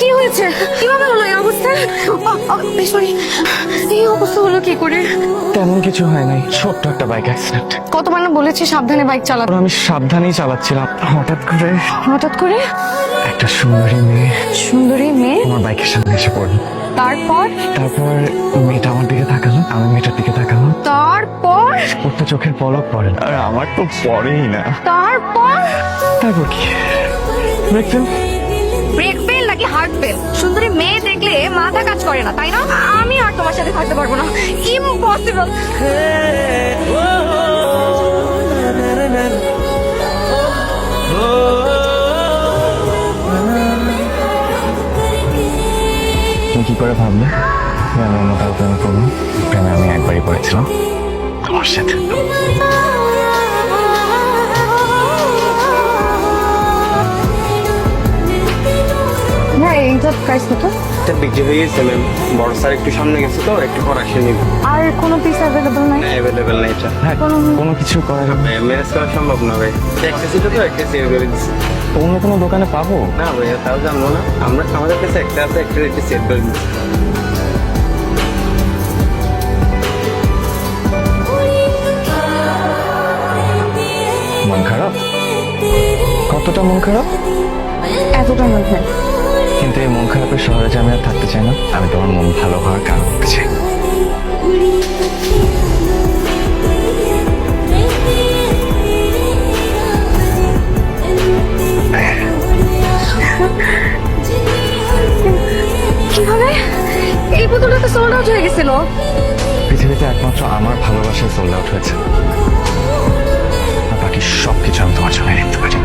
কি হয়েছে? কিভাবে হলো এই অবস্থা? সরি, এই অবস্থা হলো কি করে? তেমন কিছু হয় নাই, ছোট্ট একটা বাইক অ্যাক্সিডেন্ট। কতবার না বলেছি সাবধানে বাইক চালাতে। আমি সাবধানেই চালাচ্ছিলাম, হঠাৎ করে একটা সুন্দরী মেয়ে আমার বাইকের সামনে এসে পড়ল। তারপর মেয়েটা আমার দিকে তাকালো, আমি মেয়েটার দিকে তাকালাম। তারপর ওর তো চোখের পলক পড়ে না, আর আমার তো পড়েই না। তারপর কি দেখছেন? ব্রেক ফেল নাকি হার্ট ফেল? সুন্দরী মেয়ে দেখলে মাথা কাজ করে না, তাই না? আমি আর তোমার সাথে থাকতে পারবো না, ইম্পসিবল। তুমি কি করে ভাবলে যে আমি অন্য কারো প্রেমে করবো? প্রেমে আমি একবারই পড়েছিলাম, তোমার সাথে। হ্যাঁ, এইটার প্রাইস কত? এটা বিক্রি হয়ে গেছে ম্যাম, বড় স্যার একটু সামনে গেছে তো, একটু পর আসেনি। আর কোনো পিস অ্যাভেলেবল নাই? অ্যাভেলেবেল না এটা। হ্যাঁ, কোনো কিছু করা যাবে না। ম্যানেজ করা সম্ভব না ভাই, একটা সিটে তো একটা সেভ করে দিচ্ছি। অন্য কোনো দোকানে পাবো? না ভাইয়া, তাও জানবো না, আমাদের কাছে একটা আছে, একটা রেটে সেট করে দিচ্ছি। মন খারাপ? কতটা মন খারাপ? এতটা মধ্যে কিন্তু এই মন খারাপের শহরে যে আমি আর থাকতে চাই না। আমি তোমার মন ভালো হওয়ার কারণ হতে চাই। কিভাবে? এই বোতলটা তো সোল্ড আউট হয়ে গেছিল। পৃথিবীতে একমাত্র আমার ভালোবাসায় সোল্ড আউট হয়েছে, আর বাকি সবকিছু আমি তোমার জন্য নিতে পারি।